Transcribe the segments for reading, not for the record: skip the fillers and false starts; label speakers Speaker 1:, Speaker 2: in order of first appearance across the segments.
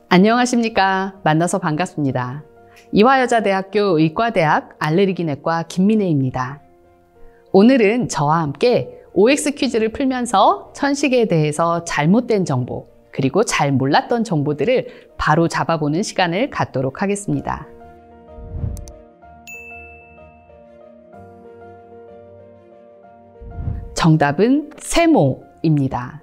Speaker 1: 안녕하십니까. 만나서 반갑습니다. 이화여자대학교 의과대학 알레르기내과 김민혜입니다. 오늘은 저와 함께 OX 퀴즈를 풀면서 천식에 대해서 잘못된 정보, 그리고 잘 몰랐던 정보들을 바로 잡아보는 시간을 갖도록 하겠습니다. 정답은 세모입니다.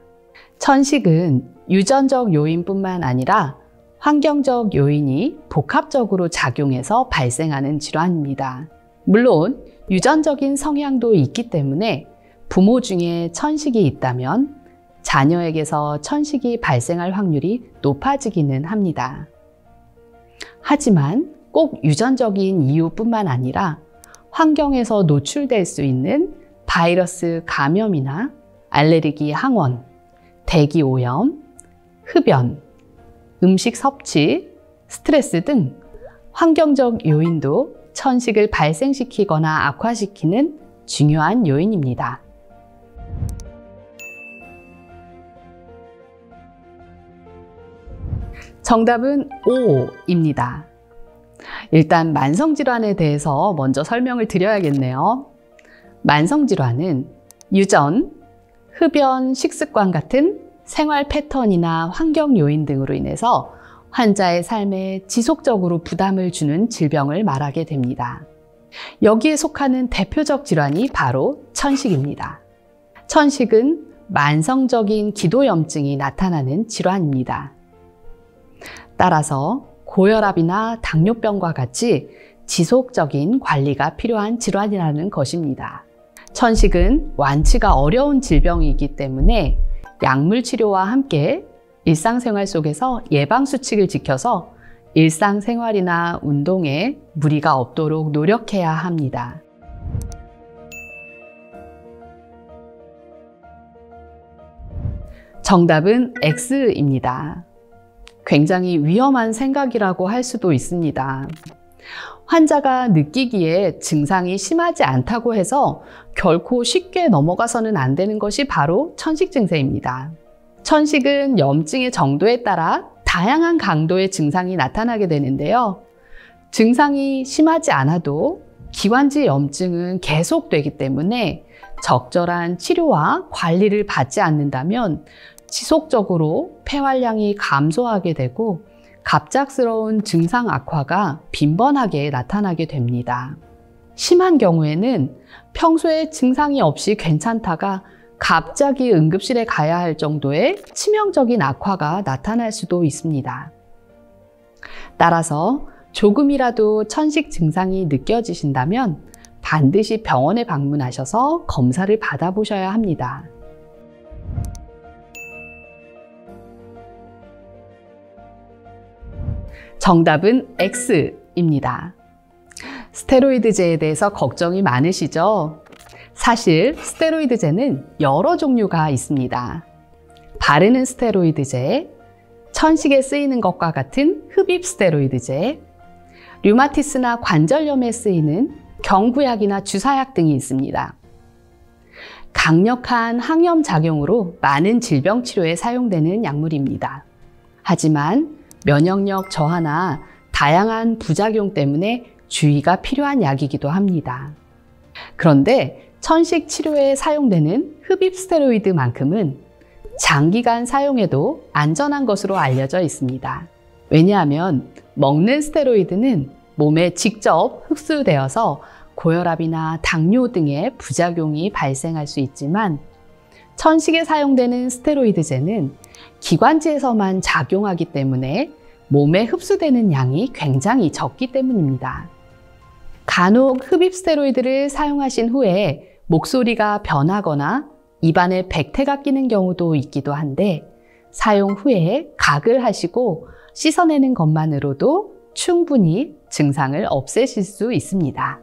Speaker 1: 천식은 유전적 요인뿐만 아니라 환경적 요인이 복합적으로 작용해서 발생하는 질환입니다. 물론 유전적인 성향도 있기 때문에 부모 중에 천식이 있다면 자녀에게서 천식이 발생할 확률이 높아지기는 합니다. 하지만 꼭 유전적인 이유뿐만 아니라 환경에서 노출될 수 있는 바이러스 감염이나 알레르기 항원, 대기 오염, 흡연, 음식 섭취, 스트레스 등 환경적 요인도 천식을 발생시키거나 악화시키는 중요한 요인입니다. 정답은 O입니다. 일단 만성질환에 대해서 먼저 설명을 드려야겠네요. 만성질환은 유전, 흡연, 식습관 같은 생활 패턴이나 환경 요인 등으로 인해서 환자의 삶에 지속적으로 부담을 주는 질병을 말하게 됩니다. 여기에 속하는 대표적 질환이 바로 천식입니다. 천식은 만성적인 기도염증이 나타나는 질환입니다. 따라서 고혈압이나 당뇨병과 같이 지속적인 관리가 필요한 질환이라는 것입니다. 천식은 완치가 어려운 질병이기 때문에 약물 치료와 함께 일상생활 속에서 예방수칙을 지켜서 일상생활이나 운동에 무리가 없도록 노력해야 합니다. 정답은 X입니다. 굉장히 위험한 생각이라고 할 수도 있습니다. 환자가 느끼기에 증상이 심하지 않다고 해서 결코 쉽게 넘어가서는 안 되는 것이 바로 천식 증세입니다. 천식은 염증의 정도에 따라 다양한 강도의 증상이 나타나게 되는데요. 증상이 심하지 않아도 기관지 염증은 계속되기 때문에 적절한 치료와 관리를 받지 않는다면 지속적으로 폐활량이 감소하게 되고 갑작스러운 증상 악화가 빈번하게 나타나게 됩니다. 심한 경우에는 평소에 증상이 없이 괜찮다가 갑자기 응급실에 가야 할 정도의 치명적인 악화가 나타날 수도 있습니다. 따라서 조금이라도 천식 증상이 느껴지신다면 반드시 병원에 방문하셔서 검사를 받아보셔야 합니다. 정답은 X입니다. 스테로이드제에 대해서 걱정이 많으시죠? 사실 스테로이드제는 여러 종류가 있습니다. 바르는 스테로이드제, 천식에 쓰이는 것과 같은 흡입 스테로이드제, 류마티스나 관절염에 쓰이는 경구약이나 주사약 등이 있습니다. 강력한 항염 작용으로 많은 질병 치료에 사용되는 약물입니다. 하지만 면역력 저하나 다양한 부작용 때문에 주의가 필요한 약이기도 합니다. 그런데 천식 치료에 사용되는 흡입 스테로이드만큼은 장기간 사용해도 안전한 것으로 알려져 있습니다. 왜냐하면 먹는 스테로이드는 몸에 직접 흡수되어서 고혈압이나 당뇨 등의 부작용이 발생할 수 있지만 천식에 사용되는 스테로이드제는 기관지에서만 작용하기 때문에 몸에 흡수되는 양이 굉장히 적기 때문입니다. 간혹 흡입 스테로이드를 사용하신 후에 목소리가 변하거나 입안에 백태가 끼는 경우도 있기도 한데 사용 후에 각을 하시고 씻어내는 것만으로도 충분히 증상을 없애실 수 있습니다.